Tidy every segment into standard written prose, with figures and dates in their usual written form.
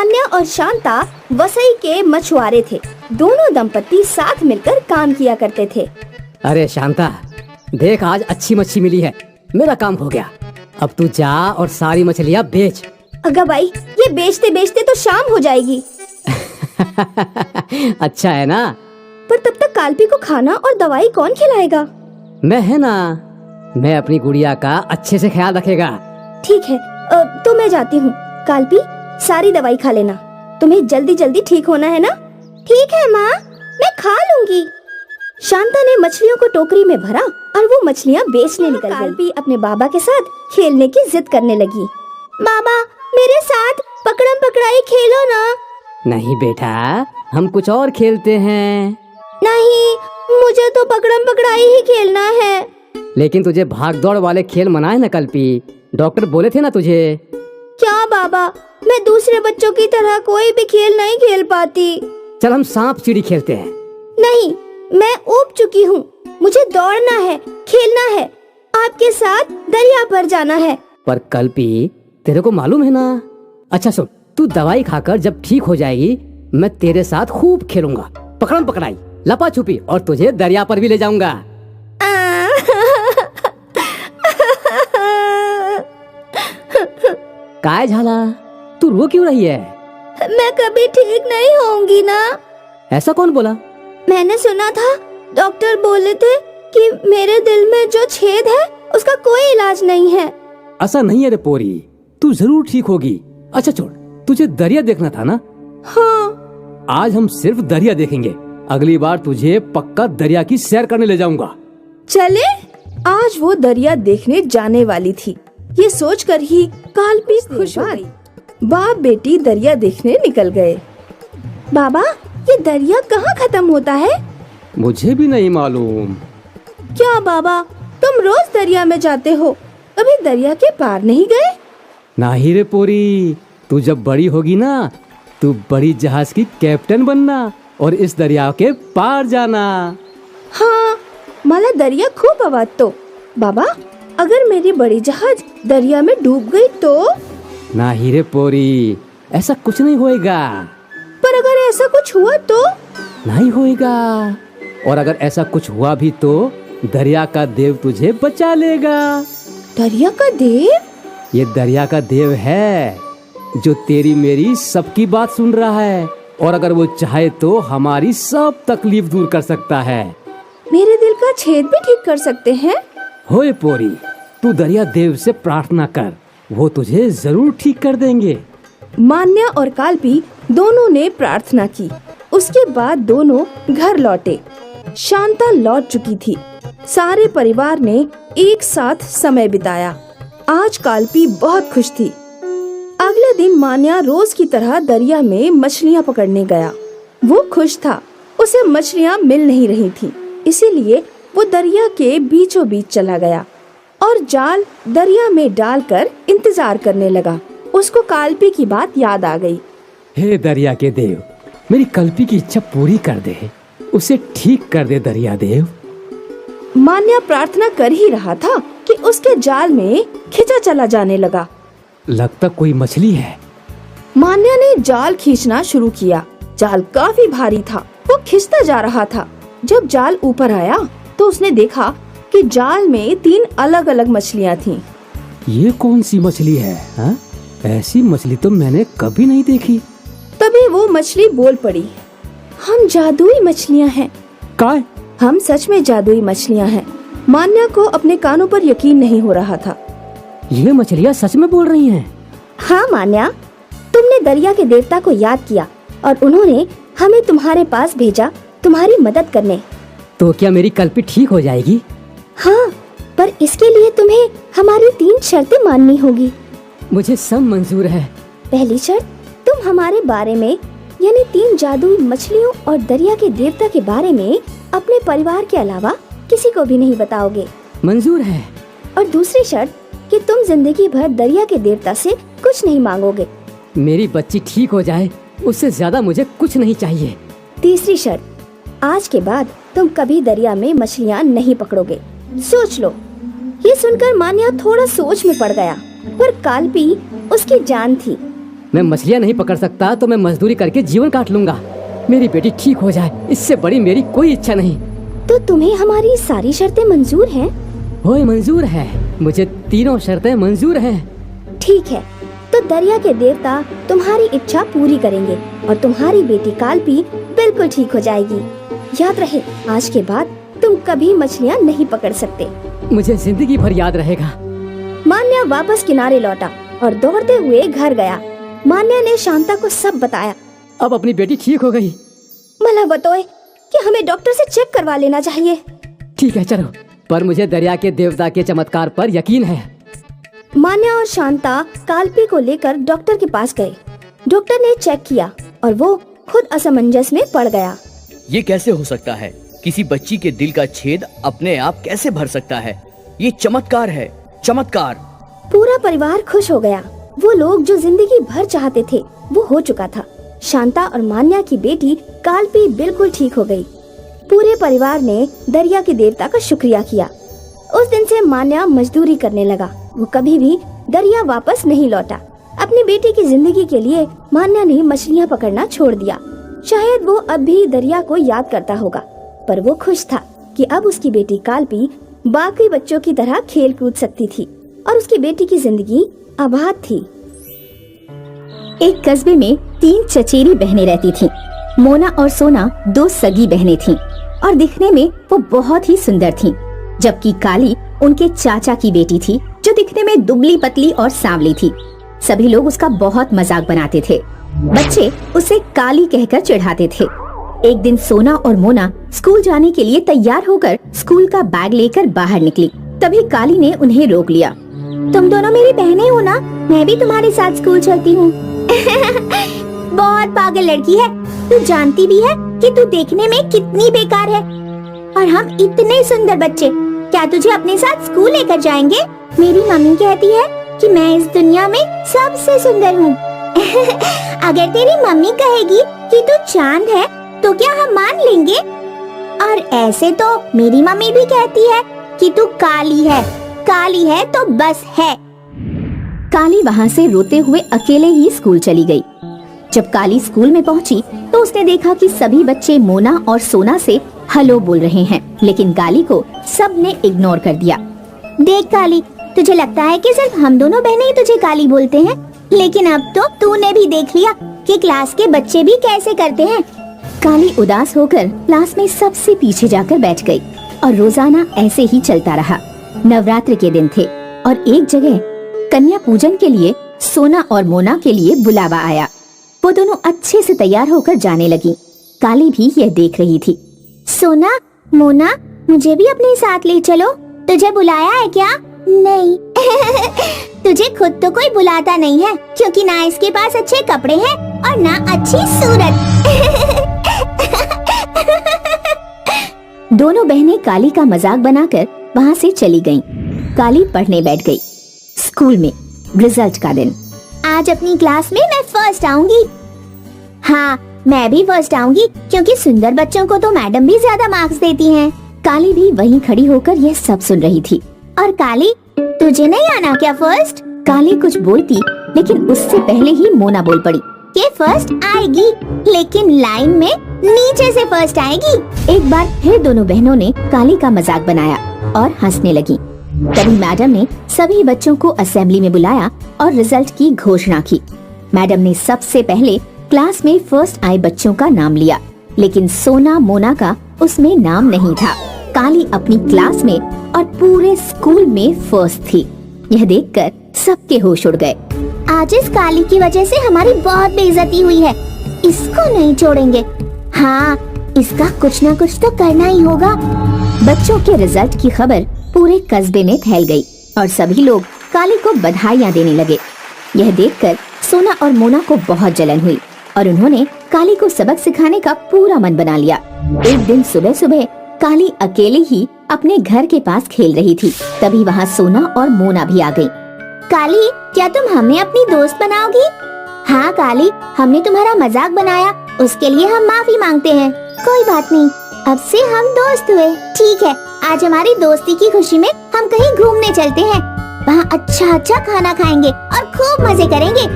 मान्या और शांता वसई के मछुआरे थे। दोनों दंपत्ति साथ मिलकर काम किया करते थे। अरे शांता, देख आज अच्छी मच्छी मिली है, मेरा काम हो गया। अब तू जा और सारी मछलियाँ बेच। अगा भाई, ये बेचते बेचते तो शाम हो जाएगी। अच्छा है ना? पर तब तक काल्पी को खाना और दवाई कौन खिलाएगा? मैं है ना, मैं अपनी गुड़िया का अच्छे से ख्याल रखेगा। ठीक है, तो मैं जाती हूँ। काल्पी, सारी दवाई खा लेना। तुम्हें जल्दी जल्दी ठीक होना है ना? ठीक है माँ, मैं खा लूंगी। शांता ने मछलियों को टोकरी में भरा और वो मछलियाँ बेचने निकल गई। काल्पी अपने बाबा के साथ खेलने की जिद करने लगी। बाबा, मेरे साथ पकड़म पकड़ाई खेलो ना। नहीं बेटा, हम कुछ और खेलते हैं। नहीं, मुझे तो पकड़म पकड़ाई ही खेलना है। लेकिन तुझे भाग दौड़ वाले खेल मनाए न कल्पी, डॉक्टर बोले थे ना तुझे। क्या बाबा, मैं दूसरे बच्चों की तरह कोई भी खेल नहीं खेल पाती। चल हम सांप सीढ़ी खेलते हैं। नहीं, मैं ऊब चुकी हूँ। मुझे दौड़ना है, खेलना है, आपके साथ दरिया पर जाना है। पर कल्पी, तेरे को मालूम है ना। अच्छा सुन, तू दवाई खाकर जब ठीक हो जाएगी, मैं तेरे साथ खूब खेलूंगा, पकड़म पकड़ाई, लपा छुपी, और तुझे दरिया पर भी ले जाऊंगा। काय झाला, तू रो क्यों रही है? मैं कभी ठीक नहीं होंगी ना। ऐसा कौन बोला? मैंने सुना था, डॉक्टर बोले थे कि मेरे दिल में जो छेद है उसका कोई इलाज नहीं है। ऐसा नहीं है रे पोरी, तू जरूर ठीक होगी। अच्छा छोड़, तुझे दरिया देखना था ना? हाँ। आज हम सिर्फ दरिया देखेंगे, अगली बार तुझे पक्का दरिया की सैर करने ले जाऊंगा। चले? आज वो दरिया देखने जाने वाली थी। ये सोचकर ही काल्पी खुश हो गई। बाप बेटी दरिया देखने निकल गए। बाबा, ये दरिया कहाँ खत्म होता है? मुझे भी नहीं मालूम। क्या बाबा, तुम रोज दरिया में जाते हो, कभी दरिया के पार नहीं गए? नहीं रे पोरी, तू जब बड़ी होगी ना, तू बड़ी जहाज की कैप्टन बनना और इस दरिया के पार जाना। हाँ, मला दरिया खूप आवडतो। बाबा, अगर मेरी बड़ी जहाज दरिया में डूब गई तो? नहीं रे पोरी, ऐसा कुछ नहीं होएगा। पर अगर ऐसा कुछ हुआ तो? नहीं होएगा। और अगर ऐसा कुछ हुआ भी तो दरिया का देव तुझे बचा लेगा। दरिया का देव? ये दरिया का देव है जो तेरी मेरी सबकी बात सुन रहा है, और अगर वो चाहे तो हमारी सब तकलीफ दूर कर सकता है। मेरे दिल का छेद भी ठीक कर सकते हैं? होए पोरी, तू दरिया देव से प्रार्थना कर, वो तुझे जरूर ठीक कर देंगे। मान्या और काल्पी दोनों ने प्रार्थना की। उसके बाद दोनों घर लौटे। शांता लौट चुकी थी। सारे परिवार ने एक साथ समय बिताया। आज काल्पी बहुत खुश थी। अगले दिन मान्या रोज की तरह दरिया में मछलियाँ पकड़ने गया। वो खुश था, उसे मछलियाँ मिल नहीं रही थी, इसीलिए वो दरिया के बीचों बीच चला गया और जाल दरिया में डालकर इंतजार करने लगा। उसको काल्पी की बात याद आ गई। हे दरिया के देव, मेरी कल्पी की इच्छा पूरी कर दे, उसे ठीक कर दे दरिया देव। मान्या प्रार्थना कर ही रहा था कि उसके जाल में खिंचा चला जाने लगा। लगता कोई मछली है। मान्या ने जाल खींचना शुरू किया। जाल काफी भारी था, वो खिंचता जा रहा था। जब जाल ऊपर आया तो उसने देखा कि जाल में 3 अलग अलग मछलियाँ थीं। ये कौन सी मछली है? हा? ऐसी मछली तो मैंने कभी नहीं देखी। तभी वो मछली बोल पड़ी, हम जादुई मछलियाँ हैं। काय? हम सच में जादुई मछलियाँ हैं। मान्या को अपने कानों पर यकीन नहीं हो रहा था। ये मछलियाँ सच में बोल रही हैं? हाँ मान्या, तुमने दरिया के देवता को याद किया और उन्होंने हमें तुम्हारे पास भेजा तुम्हारी मदद करने। तो क्या मेरी कल्पी ठीक हो जाएगी? हाँ, पर इसके लिए तुम्हें हमारी 3 शर्तें माननी होगी। मुझे सब मंजूर है। पहली शर्त, तुम हमारे बारे में यानी 3 जादुई मछलियों और दरिया के देवता के बारे में अपने परिवार के अलावा किसी को भी नहीं बताओगे। मंजूर है। और दूसरी शर्त कि तुम जिंदगी भर दरिया के देवता से कुछ नहीं मांगोगे। मेरी बच्ची ठीक हो जाए, उससे ज्यादा मुझे कुछ नहीं चाहिए। तीसरी शर्त, आज के बाद तुम कभी दरिया में मछलियाँ नहीं पकड़ोगे। सोच लो। ये सुनकर मान्या थोड़ा सोच में पड़ गया, पर काल्पी उसकी जान थी। मैं मछलियाँ नहीं पकड़ सकता तो मैं मजदूरी करके जीवन काट लूंगा। मेरी बेटी ठीक हो जाए, इससे बड़ी मेरी कोई इच्छा नहीं। तो तुम्हें हमारी सारी शर्तें मंजूर हैं? ओए मंजूर है, मुझे तीनों शर्तें मंजूर हैं। ठीक है, तो दरिया के देवता तुम्हारी इच्छा पूरी करेंगे और तुम्हारी बेटी कालपी बिल्कुल ठीक हो जाएगी। याद रहे, आज के बाद तुम कभी मछलियाँ नहीं पकड़ सकते। मुझे जिंदगी भर याद रहेगा। मान्या वापस किनारे लौटा और दौड़ते हुए घर गया। मान्या ने शांता को सब बताया। अब अपनी बेटी ठीक हो गई। मला बतोए कि हमें डॉक्टर से चेक करवा लेना चाहिए। ठीक है चलो, पर मुझे दरिया के देवता के चमत्कार पर यकीन है। मान्या और शांता कालपी को लेकर डॉक्टर के पास गए। डॉक्टर ने चेक किया और वो खुद असमंजस में पड़ गया। ये कैसे हो सकता है? किसी बच्ची के दिल का छेद अपने आप कैसे भर सकता है? ये चमत्कार है, चमत्कार। पूरा परिवार खुश हो गया। वो लोग जो जिंदगी भर चाहते थे वो हो चुका था। शांता और मान्या की बेटी कालपी बिल्कुल ठीक हो गई। पूरे परिवार ने दरिया के देवता का शुक्रिया किया। उस दिन से मान्या मजदूरी करने लगा। वो कभी भी दरिया वापस नहीं लौटा। अपनी बेटी की जिंदगी के लिए मान्या ने मछलियाँ पकड़ना छोड़ दिया। शायद वो अब भी दरिया को याद करता होगा, पर वो खुश था कि अब उसकी बेटी कालपी बाकी बच्चों की तरह खेल कूद सकती थी और उसकी बेटी की जिंदगी आबाद थी। एक कस्बे में 3 चचेरी बहनें रहती थीं। मोना और सोना 2 सगी बहनें थीं और दिखने में वो बहुत ही सुंदर थीं, जबकि काली उनके चाचा की बेटी थी जो दिखने में दुबली पतली और सांवली थी। सभी लोग उसका बहुत मजाक बनाते थे। बच्चे उसे काली कहकर चिढ़ाते थे। एक दिन सोना और मोना स्कूल जाने के लिए तैयार होकर स्कूल का बैग लेकर बाहर निकली। तभी काली ने उन्हें रोक लिया। तुम दोनों मेरी बहनें हो ना? मैं भी तुम्हारे साथ स्कूल चलती हूँ। बहुत पागल लड़की है। तू जानती भी है कि तू देखने में कितनी बेकार है और हम इतने सुंदर बच्चे, क्या तुझे अपने साथ स्कूल लेकर जाएंगे? मेरी मम्मी कहती है कि मैं इस दुनिया में सबसे सुंदर हूँ। अगर तेरी मम्मी कहेगी कि तू चांद है तो क्या हम मान लेंगे? और ऐसे तो मेरी मम्मी भी कहती है कि तू काली है। काली है तो बस है। काली वहाँ से रोते हुए अकेले ही स्कूल चली गई। जब काली स्कूल में पहुँची तो उसने देखा कि सभी बच्चे मोना और सोना से हेलो बोल रहे हैं, लेकिन काली को सबने इग्नोर कर दिया। देख काली, तुझे लगता है कि सिर्फ हम दोनों बहनें ही तुझे काली बोलते हैं, लेकिन अब तो तूने भी देख लिया कि क्लास के बच्चे भी कैसे करते हैं। काली उदास होकर क्लास में सबसे पीछे जाकर बैठ गई और रोजाना ऐसे ही चलता रहा। नवरात्र के दिन थे और एक जगह कन्या पूजन के लिए सोना और मोना के लिए बुलावा आया। वो दोनों अच्छे से तैयार होकर जाने लगी। काली भी यह देख रही थी। सोना, मोना, मुझे भी अपने साथ ले चलो। तुझे बुलाया है क्या? नहीं। तुझे खुद तो कोई बुलाता नहीं है, क्योंकि ना इसके पास अच्छे कपड़े हैं और ना अच्छी सूरत। दोनों बहनें काली का मजाक बनाकर वहाँ से चली गईं। काली पढ़ने बैठ गई। स्कूल में रिजल्ट का दिन। आज अपनी क्लास में मैं फर्स्ट आऊंगी। हाँ, मैं भी फर्स्ट आऊंगी, क्योंकि सुंदर बच्चों को तो मैडम भी ज्यादा मार्क्स देती हैं। काली भी वहीं खड़ी होकर यह सब सुन रही थी। और काली, तुझे नहीं आना क्या फर्स्ट? काली कुछ बोलती, लेकिन उससे पहले ही मोना बोल पड़ी। ये फर्स्ट आएगी, लेकिन लाइन में नीचे से फर्स्ट आएगी। एक बार फिर दोनों बहनों ने काली का मजाक बनाया और हंसने लगी। तभी मैडम ने सभी बच्चों को असेंबली में बुलाया और रिजल्ट की घोषणा की। मैडम ने सबसे पहले क्लास में फर्स्ट आए बच्चों का नाम लिया, लेकिन सोना मोना का उसमें नाम नहीं था। काली अपनी क्लास में और पूरे स्कूल में फर्स्ट थी। यह देखकर सबके होश उड़ गए। आज इस काली की वजह से हमारी बहुत बेइज्जती हुई है। इसको नहीं छोड़ेंगे। हाँ, इसका कुछ न कुछ तो करना ही होगा। बच्चों के रिजल्ट की खबर पूरे कस्बे में फैल गई और सभी लोग काली को बधाइयाँ देने लगे। यह देखकर सोना और मोना को बहुत जलन हुई और उन्होंने काली को सबक सिखाने का पूरा मन बना लिया। एक दिन सुबह सुबह काली अकेले ही अपने घर के पास खेल रही थी। तभी वहाँ सोना और मोना भी आ गयी। काली, क्या तुम हमें अपनी दोस्त बनाओगी? हाँ काली, हमने तुम्हारा मजाक बनाया, उसके लिए हम माफी मांगते हैं। कोई बात नहीं, अब से हम दोस्त हुए। ठीक है, आज हमारी दोस्ती की खुशी में हम कहीं घूमने चलते हैं। वहाँ अच्छा अच्छा खाना खाएंगे और खूब मजे करेंगे।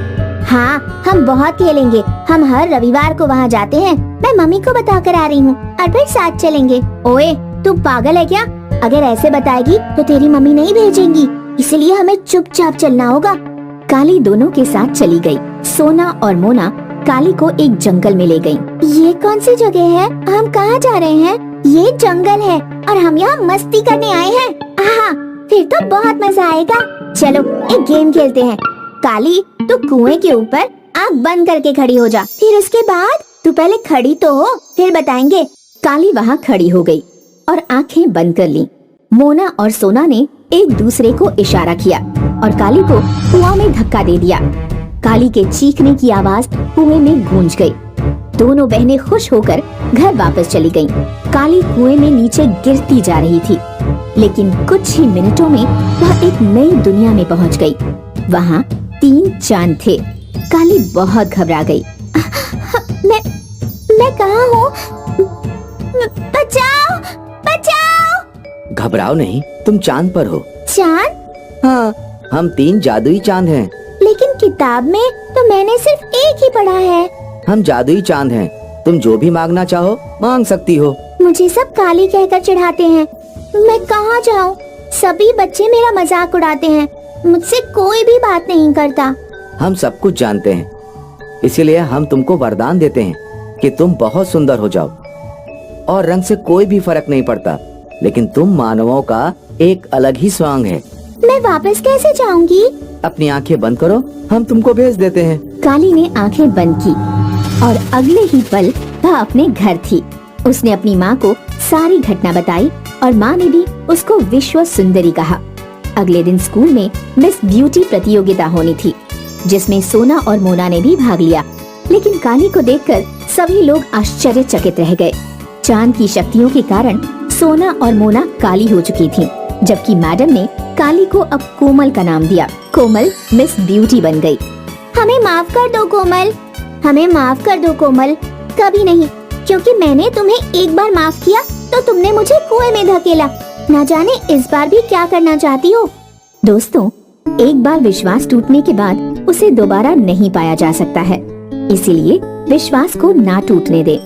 हाँ, हम बहुत खेलेंगे। हम हर रविवार को वहाँ जाते हैं। मैं मम्मी को बता कर आ रही हूँ और फिर साथ चलेंगे। ओए, तू पागल है क्या? अगर ऐसे बताएगी तो तेरी मम्मी नहीं भेजेंगी, इसलिए हमें चुपचाप चलना होगा। काली दोनों के साथ चली गई। सोना और मोना काली को एक जंगल में ले गईं। ये कौन सी जगह है? हम कहाँ जा रहे हैं? ये जंगल है और हम यहाँ मस्ती करने आए हैं। हाँ, फिर तो बहुत मजा आएगा। चलो एक गेम खेलते हैं। काली, तू कुएं के ऊपर आँख बंद करके खड़ी हो जा। फिर उसके बाद तू पहले खड़ी तो हो, फिर बताएंगे। काली वहाँ खड़ी हो गई और आंखें बंद कर ली। मोना और सोना ने एक दूसरे को इशारा किया और काली को कुआं में धक्का दे दिया। काली के चीखने की आवाज कुएं में गूंज गई। दोनों बहनें खुश होकर घर वापस चली गईं। काली कुएं में नीचे गिरती जा रही थी, लेकिन कुछ ही मिनटों में वह एक नई दुनिया में पहुंच गई। वहाँ 3 चांद थे। काली बहुत घबरा गई। मैं कहाँ हूँ? बचाओ, बचाओ! घबराओ नहीं, तुम चांद पर हो। चांद? हाँ, हम 3 जादुई चांद हैं। लेकिन किताब में तो मैंने सिर्फ एक ही पढ़ा है। हम जादुई चांद हैं। तुम जो भी मांगना चाहो मांग सकती हो। मुझे सब काली कहकर चिढ़ाते हैं। मैं कहाँ जाऊँ? सभी बच्चे मेरा मजाक उड़ाते हैं। मुझसे कोई भी बात नहीं करता। हम सब कुछ जानते हैं, इसीलिए हम तुमको वरदान देते हैं कि तुम बहुत सुंदर हो जाओ। और रंग से कोई भी फर्क नहीं पड़ता, लेकिन तुम मानवों का एक अलग ही स्वांग है। मैं वापस कैसे जाऊंगी? अपनी आंखें बंद करो, हम तुमको भेज देते हैं। काली ने आंखें बंद की और अगले ही पल वह अपने घर थी। उसने अपनी माँ को सारी घटना बताई और माँ ने भी उसको विश्व सुंदरी कहा। अगले दिन स्कूल में मिस ब्यूटी प्रतियोगिता होनी थी, जिसमें सोना और मोना ने भी भाग लिया। लेकिन काली को देखकर सभी लोग आश्चर्यचकित रह गए। चांद की शक्तियों के कारण सोना और मोना काली हो चुकी थीं, जबकि मैडम ने काली को अब कोमल का नाम दिया। कोमल मिस ब्यूटी बन गई। हमें माफ कर दो कोमल, हमें माफ कर दो कोमल। कभी नहीं, क्योंकि मैंने तुम्हें एक बार माफ किया तो तुमने मुझे कुएं में धकेला। ना जाने इस बार भी क्या करना चाहती हो। दोस्तों, एक बार विश्वास टूटने के बाद उसे दोबारा नहीं पाया जा सकता है, इसीलिए विश्वास को ना टूटने दें।